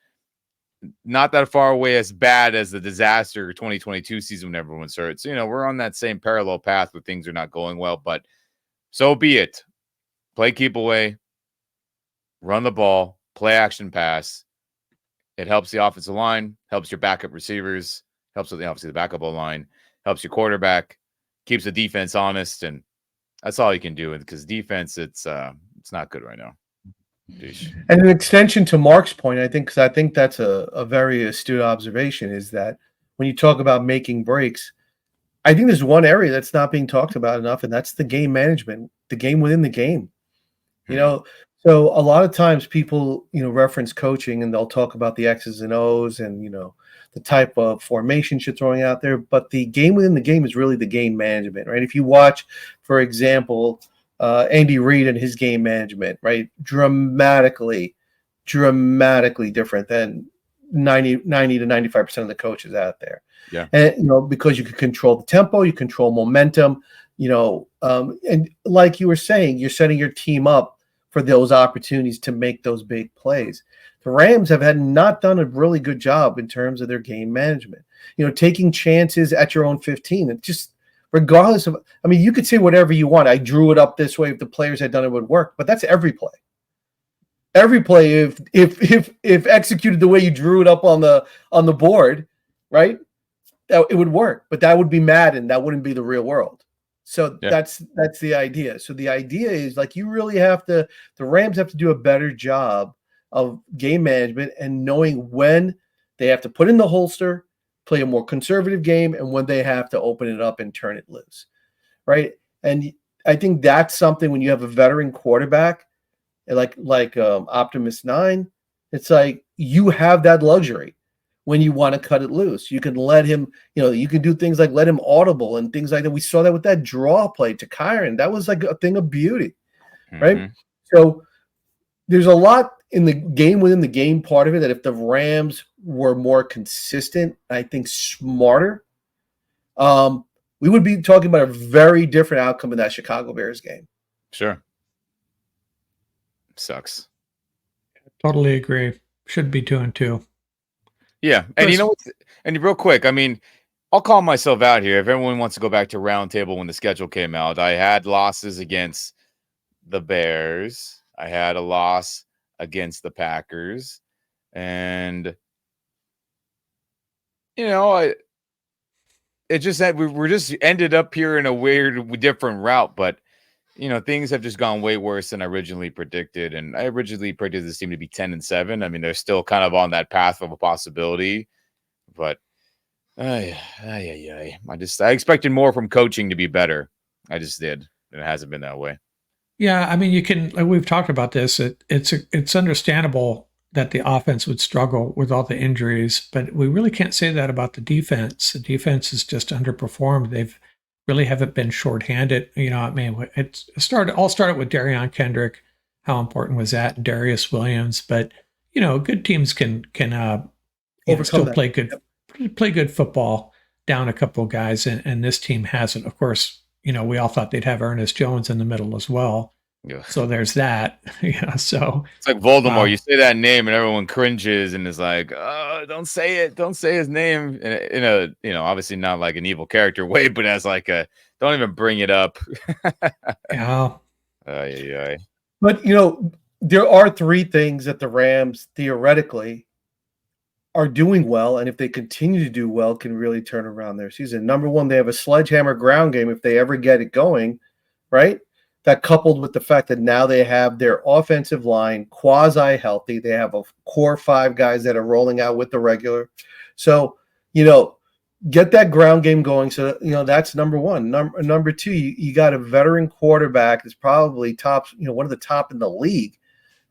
not that far away as bad as the disaster 2022 season when everyone's hurt. So, we're on that same parallel path where things are not going well, but so be it. Play keep away, run the ball, play action pass. It helps the offensive line, helps your backup receivers, helps with obviously the backup line, helps your quarterback, keeps the defense honest, and that's all you can do. Because defense, it's not good right now. Jeez. And an extension to Mark's point, I think that's a very astute observation, is that when you talk about making breaks, I think there's one area that's not being talked about enough, and that's the game management, the game within the game. So a lot of times people, reference coaching and they'll talk about the X's and O's and, the type of formations you're throwing out there. But the game within the game is really the game management, right? If you watch, for example, Andy Reid and his game management, right? Dramatically different than 90 to 95% of the coaches out there. Yeah. And, because you can control the tempo, you control momentum, and like you were saying, you're setting your team up for those opportunities to make those big plays. The Rams have not done a really good job in terms of their game management, taking chances at your own 15. It just, regardless of, I mean, you could say whatever you want. I drew it up this way. If the players had done it, would work, but that's every play. Every play, if executed the way you drew it up on the board, right, it would work. But that would be Madden. That wouldn't be the real world. So yeah. That's the idea. So the idea is, like, you really the Rams have to do a better job of game management and knowing when they have to put in the holster, play a more conservative game, and when they have to open it up and turn it loose, right? And I think that's something when you have a veteran quarterback like Optimus 9, it's like you have that luxury when you want to cut it loose. You can let him, you can do things like let him audible and things like that. We saw that with that draw play to Kyron. That was like a thing of beauty, right? Mhm. So there's a lot in the game within the game part of it that if the Rams were more consistent, I think smarter, we would be talking about a very different outcome in that Chicago Bears game. Sure. Sucks. Totally agree. Should be 2-2. Yeah. And you know what? And real quick, I mean, I'll call myself out here. If everyone wants to go back to Roundtable when the schedule came out, I had losses against the Bears. I had a loss against the Packers. And, it just that we're just ended up here in a weird, different route. But, things have just gone way worse than I originally predicted. And I originally predicted this team to be 10-7. I mean, they're still kind of on that path of a possibility. But I expected more from coaching to be better. I just did. And it hasn't been that way. Yeah, I mean, we've talked about this. It's understandable that the offense would struggle with all the injuries, but we really can't say that about the defense. The defense has just underperformed. They've really haven't been shorthanded. I mean, all started with Darion Kendrick. How important was that? Darius Williams, but good teams can still play good football down a couple of guys, and this team hasn't. Of course, we all thought they'd have Ernest Jones in the middle as well. Yeah. So there's that. Yeah. So it's like Voldemort. You say that name and everyone cringes and is like, "Oh, don't say it. Don't say his name." In a, obviously not like an evil character way, but as like don't even bring it up. Yeah. But there are three things that the Rams theoretically are doing well, and if they continue to do well, can really turn around their season. Number one, they have a sledgehammer ground game if they ever get it going, right? That coupled with the fact that now they have their offensive line quasi-healthy. They have a core 5 guys that are rolling out with the regular. So, get that ground game going. So, that's number one. Number two, you got a veteran quarterback that's probably top, one of the top in the league,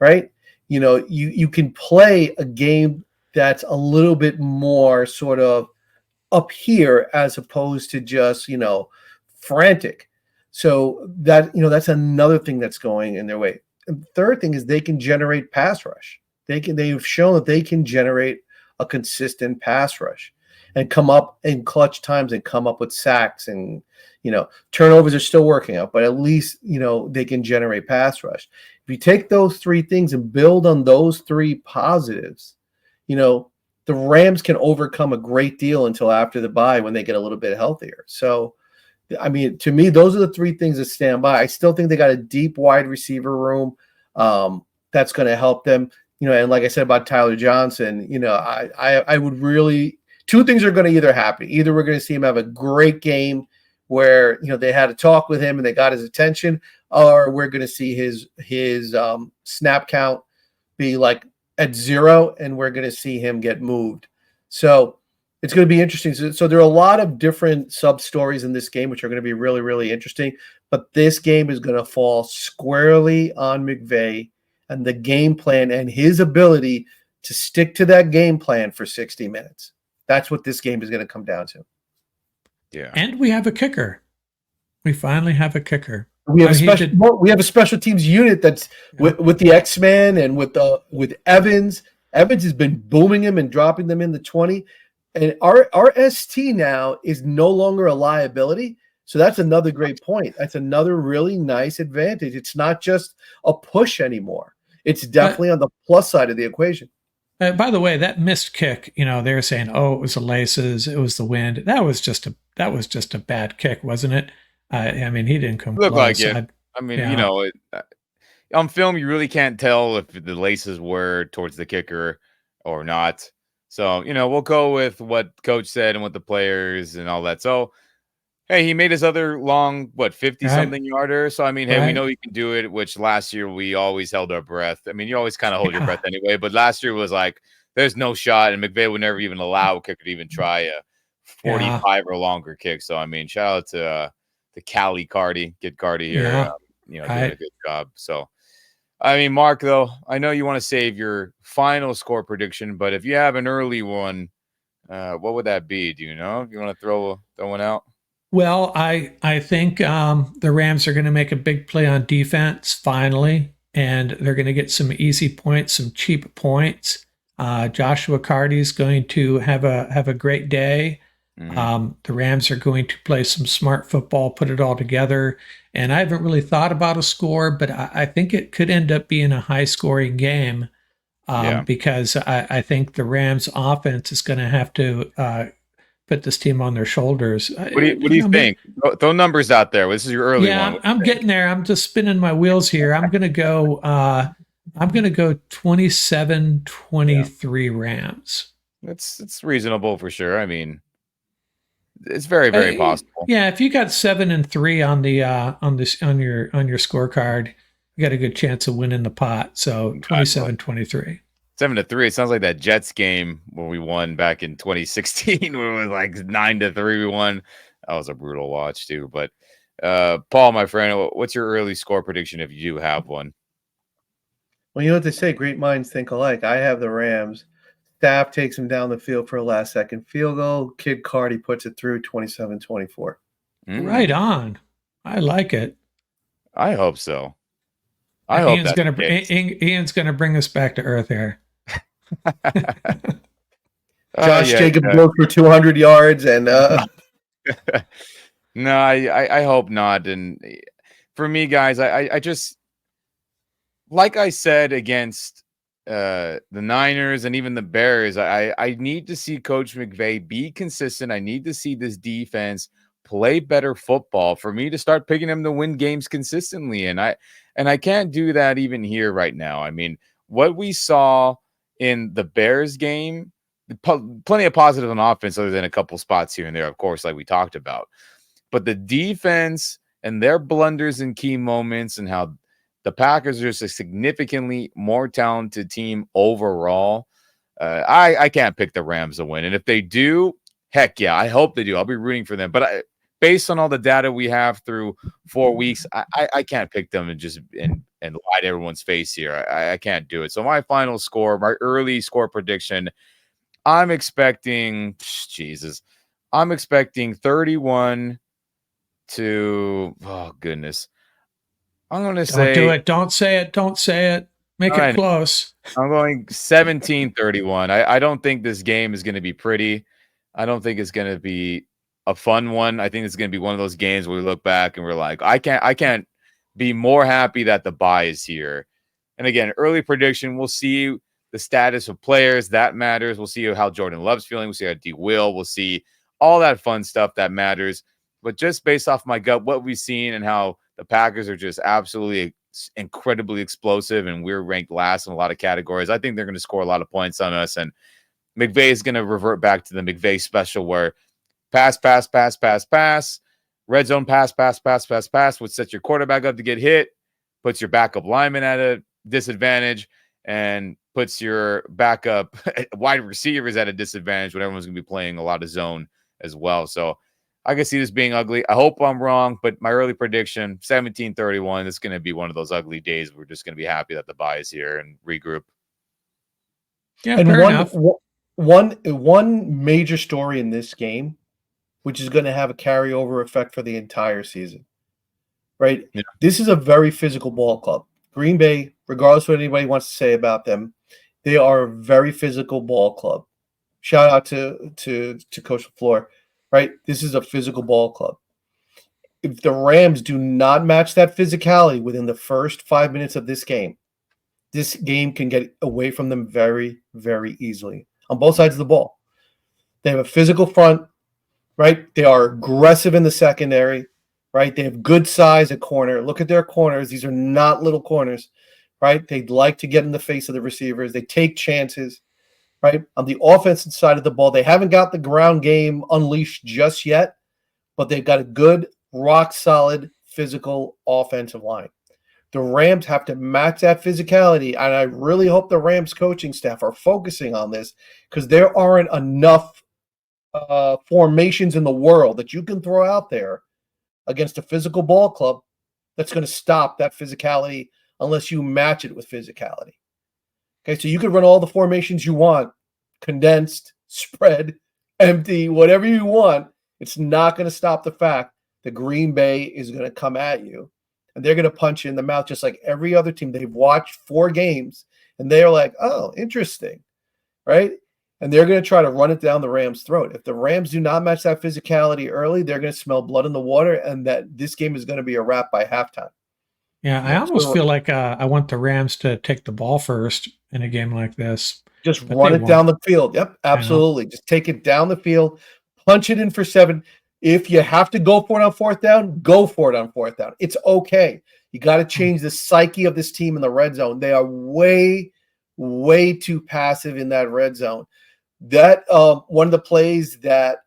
right? You can play a game that's a little bit more sort of up here as opposed to just, frantic. So that's another thing that's going in their way. And the third thing is they can generate pass rush. They've shown that they can generate a consistent pass rush and come up in clutch times and come up with sacks and, turnovers are still working out, but at least, they can generate pass rush. If you take those three things and build on those three positives, the Rams can overcome a great deal until after the bye when they get a little bit healthier. So, I mean, to me, those are the three things that stand by. I still think they got a deep wide receiver room that's going to help them. And like I said about Tyler Johnson, I would really – two things are going to either happen. Either we're going to see him have a great game where, they had a talk with him and they got his attention, or we're going to see his snap count be like at 0 and we're going to see him get moved. So it's going to be interesting. So there are a lot of different sub-stories in this game, which are going to be really, really interesting. But this game is going to fall squarely on McVay and the game plan and his ability to stick to that game plan for 60 minutes. That's what this game is going to come down to. Yeah. And we have a kicker. We finally have a kicker. We have a special teams unit that's with the X-Men and with Evans. Evans has been booming him and dropping them in the 20. And our ST now is no longer a liability. So that's another great point. That's another really nice advantage. It's not just a push anymore. It's definitely on the plus side of the equation. By the way, that missed kick, they were saying, "Oh, it was the laces, it was the wind." That was just a bad kick, wasn't it? I mean, he didn't come close. Like it. On film, you really can't tell if the laces were towards the kicker or not. So, we'll go with what coach said and what the players and all that. So, hey, he made his other long, 50-something yarder. So, I mean, hey, we know he can do it, which last year we always held our breath. I mean, you always kind of hold your breath anyway. But last year was like, there's no shot. And McVay would never even allow a kicker to even try a 45 or longer kick. So, I mean, shout out to Cali Cardi, Kid Cardi here, doing a good job. So, I mean, Mark, though, I know you want to save your final score prediction, but if you have an early one, what would that be? Do you know? If you want to throw one out? Well, I think the Rams are going to make a big play on defense finally, and they're going to get some easy points, some cheap points. Joshua Carty is going to have a great day. Mhm. The Rams are going to play some smart football, put it all together. And I haven't really thought about a score, but I think it could end up being a high scoring game Yeah. because I think the Rams offense is going to have to put this team on their shoulders. What do you think? Throw numbers out there. This is your early one. Yeah, I'm getting there. I'm just spinning my wheels here. I'm gonna go 27-23 Rams. It's reasonable for sure. I mean, it's very, very possible. Yeah, if you got 7-3 on the on your scorecard, you got a good chance of winning the pot. So 27-23. 7-3. It sounds like that Jets game where we won back in 2016, where it was like 9-3 we won. That was a brutal watch too. But Paul, my friend, what's your early score prediction if you do have one? Well, you know what they say, great minds think alike. I have the Rams. Staff takes him down the field for a last-second field goal. Kid Cardi puts it through 27-24. Right on. I like it. I hope so. I hope Ian's gonna bring us back to earth here. Josh Jacobs goes for 200 yards and no, I hope not. And for me, guys, I just, like I said against the Niners and even the Bears, I need to see Coach McVay be consistent. I need to see this defense play better football for me to start picking them to win games consistently. And I can't do that even here right now. I mean, what we saw in the Bears game, plenty of positive on offense other than a couple spots here and there, of course, like we talked about. But the defense and their blunders in key moments and how the Packers are just a significantly more talented team overall. I can't pick the Rams to win. And if they do, heck yeah, I hope they do. I'll be rooting for them. But based on all the data we have through 4 weeks, I can't pick them and just and lie to everyone's face here. I can't do it. So my final score, my early score prediction, I'm expecting 31 to, oh goodness. I'm going to say. Don't do it. Don't say it. Don't say it. Make it close. I'm going 17-31. I don't think this game is going to be pretty. I don't think it's going to be a fun one. I think it's going to be one of those games where we look back and we're like, I can't be more happy that the bye is here. And again, early prediction, we'll see the status of players. That matters. We'll see how Jordan Love's feeling. We'll see how D. Will. We'll see all that fun stuff that matters. But just based off my gut, what we've seen and how the Packers are just absolutely incredibly explosive, and we're ranked last in a lot of categories, I think they're going to score a lot of points on us. And McVay is going to revert back to the McVay special where pass, red zone pass, which sets your quarterback up to get hit, puts your backup lineman at a disadvantage, and puts your backup wide receivers at a disadvantage when everyone's going to be playing a lot of zone as well. So I can see this being ugly. I hope I'm wrong, but my early prediction, 17-31, it's going to be one of those ugly days. We're just going to be happy that the bye is here and regroup. Yeah, and fair enough. One major story in this game, which is going to have a carryover effect for the entire season, right? Yeah. This is a very physical ball club. Green Bay, regardless of what anybody wants to say about them, they are a very physical ball club. Shout out to Coach LaFleur, right? This is a physical ball club. If the Rams do not match that physicality within the first 5 minutes of this game can get away from them very, very easily on both sides of the ball. They have a physical front, right? They are aggressive in the secondary, right? They have good size at corner. Look at their corners. These are not little corners, right? They like to get in the face of the receivers. They take chances, right? On the offensive side of the ball, they haven't got the ground game unleashed just yet, but they've got a good, rock-solid, physical offensive line. The Rams have to match that physicality, and I really hope the Rams coaching staff are focusing on this because there aren't enough formations in the world that you can throw out there against a physical ball club that's going to stop that physicality unless you match it with physicality. Okay, so you can run all the formations you want, condensed, spread, empty, whatever you want. It's not going to stop the fact that Green Bay is going to come at you, and they're going to punch you in the mouth just like every other team. They've watched 4 games, and they're like, oh, interesting, right? And they're going to try to run it down the Rams' throat. If the Rams do not match that physicality early, they're going to smell blood in the water, and that this game is going to be a wrap by halftime. Yeah, I almost feel like I want the Rams to take the ball first in a game like this. Just run it down the field. Yep, absolutely. Just take it down the field, punch it in for 7. If you have to go for it on 4th down, go for it on 4th down. It's okay. You got to change the psyche of this team in the red zone. They are way, way too passive in that red zone. That one of the plays that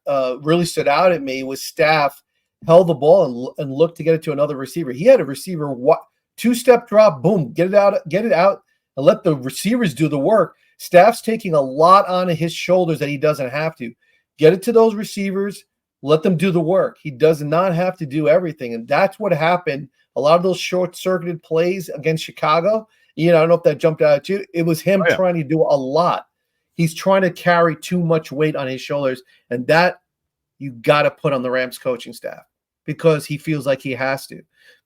really stood out at me was Staff held the ball and looked to get it to another receiver. He had a receiver 2-step drop, boom, get it out, and let the receivers do the work. Staff's taking a lot on his shoulders that he doesn't have to. Get it to those receivers, let them do the work. He does not have to do everything, and that's what happened. A lot of those short-circuited plays against Chicago, I don't know if that jumped out at you. It was him trying to do a lot. He's trying to carry too much weight on his shoulders, and that you got to put on the Rams coaching staff because he feels like he has to.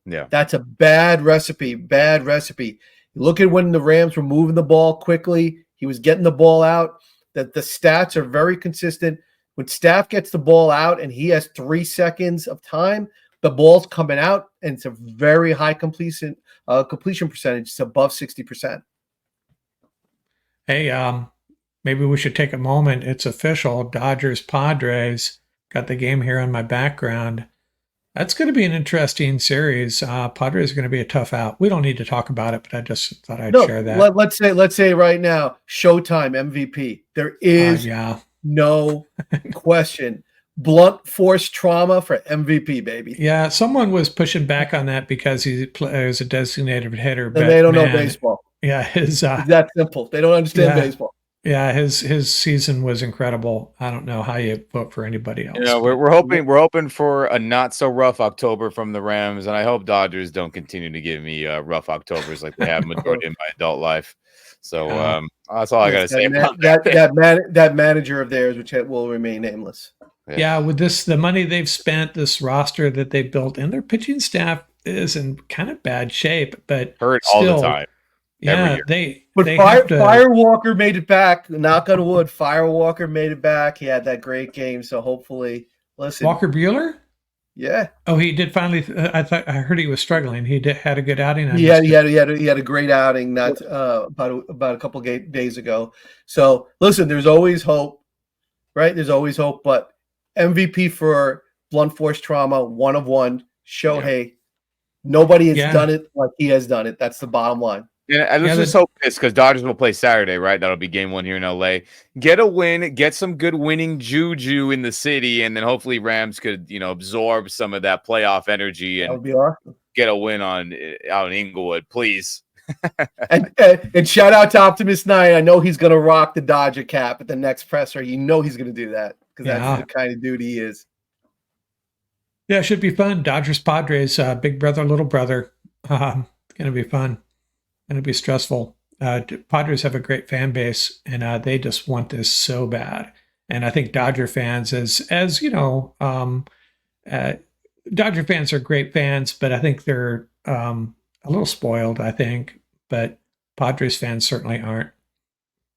Yeah. That's a bad recipe, bad recipe. Look at when the Rams were moving the ball quickly. He was getting the ball out. That the stats are very consistent. When Staff gets the ball out and he has 3 seconds of time, the ball's coming out, and it's a very high completion percentage. It's above 60%. Hey, maybe we should take a moment. It's official. Dodgers Padres. Got the game here on my background. That's going to be an interesting series. Padres are going to be a tough out. We don't need to talk about it, but I just thought I'd share that. Let's say right now, Showtime MVP. There is no question. Blunt force trauma for MVP, baby. Yeah, someone was pushing back on that because he was a designated hitter. And they don't know baseball. Yeah, it's that simple. They don't understand baseball. Yeah, his season was incredible. I don't know how you vote for anybody else. We're hoping for a not so rough October from the Rams, and I hope Dodgers don't continue to give me rough Octobers like they have majority in my adult life. So that's all I got to say about that. That manager of theirs, which will remain nameless. Yeah, with the money they've spent, this roster that they built, and their pitching staff is in kind of bad shape, but hurt still, all the time. Yeah, But Firewalker made it back. Knock on wood. Firewalker made it back. He had that great game. So hopefully, listen. Walker Buehler? Yeah. Oh, he did finally. I heard he was struggling. He had a good outing. He had a great outing not about a couple days ago. So listen, there's always hope, right? There's always hope. But MVP for blunt force trauma, 1 of 1. Shohei. Nobody has done it like he has done it. That's the bottom line. And let's just hope this, because Dodgers will play Saturday, right? That'll be game 1 here in LA. Get a win, get some good winning juju in the city, and then hopefully Rams could, absorb some of that playoff energy and be awesome. Get a win out in Inglewood, please. and shout out to Optimus 9. I know he's going to rock the Dodger cap at the next presser. He's going to do that because that's the kind of dude he is. Yeah, it should be fun. Dodgers Padres, big brother, little brother. Going to be fun. Going to be stressful. Padres have a great fan base, and they just want this so bad. And I think Dodger fans, as you know, Dodger fans are great fans, but I think they're a little spoiled. I think, but Padres fans certainly aren't.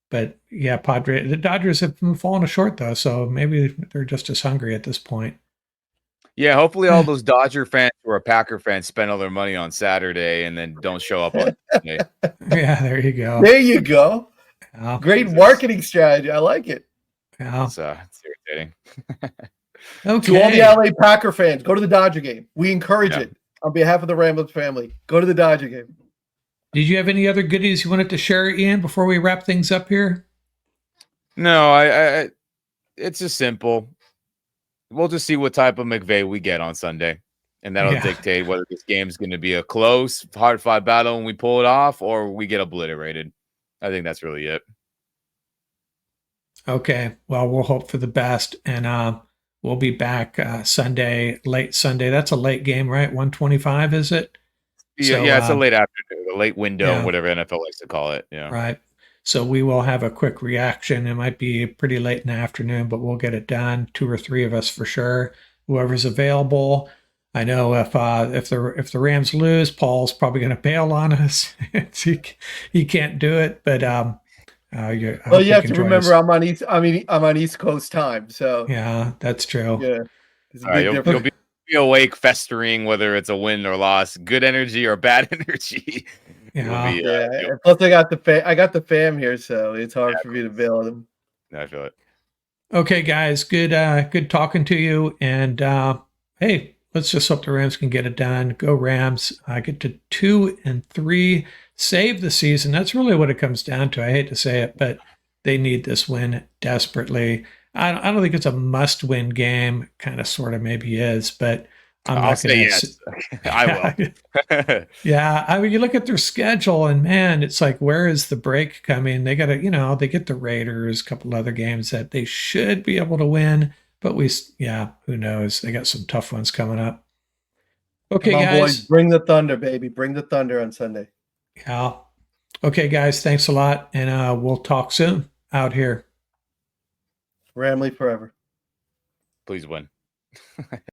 But yeah, the Dodgers have been falling short though, so maybe they're just as hungry at this point. Yeah, hopefully all those Dodger fans who are Packer fans spend all their money on Saturday and then don't show up on Sunday. Yeah, there you go. There you go. Oh, great marketing strategy. I like it. Yeah. It's irritating. Okay. To all the LA Packer fans, go to the Dodger game. We encourage it on behalf of the Ramblers family. Go to the Dodger game. Did you have any other goodies you wanted to share, Ian, before we wrap things up here? No, I it's just simple. We'll just see what type of McVay we get on Sunday, and that'll dictate whether this game's going to be a close, hard-fought battle and we pull it off, or we get obliterated. I think that's really it. Okay. Well, we'll hope for the best, and we'll be back Sunday, late Sunday. That's a late game, right? 1:25, is it? Yeah, So, yeah, it's a late afternoon, a late window, yeah. whatever NFL likes to call it. Yeah. Right. So we will have a quick reaction. It might be pretty late in the afternoon, but we'll get it done. 2 or 3 of us for sure. Whoever's available. I know if the Rams lose, Paul's probably going to bail on us. he can't do it, but I Well, hope you he have can to join remember us. I'm on East Coast time, so Yeah, that's true. yeah, it's a All right, big you'll difference. be awake, festering, whether it's a win or loss, good energy or bad energy. You'll Yeah. be. Yeah, You'll, and plus I got the fam here, so it's hard for me to bail them. I feel it. Okay, guys. Good talking to you. And hey, let's just hope the Rams can get it done. Go Rams. Get to 2-3, save the season. That's really what it comes down to. I hate to say it, but they need this win desperately. I don't think it's a must-win game. Kind of, sort of, maybe is, but I'm I'll not going say to. yes. I will. Yeah, I mean, you look at their schedule, and man, it's like, where is the break coming? They got to, they get the Raiders, a couple other games that they should be able to win, but yeah, who knows? They got some tough ones coming up. Okay, Come on, boys, guys. bring the thunder, baby, bring the thunder on Sunday. Yeah. Okay, guys. Thanks a lot, and we'll talk soon out here. Ramley forever. Please win.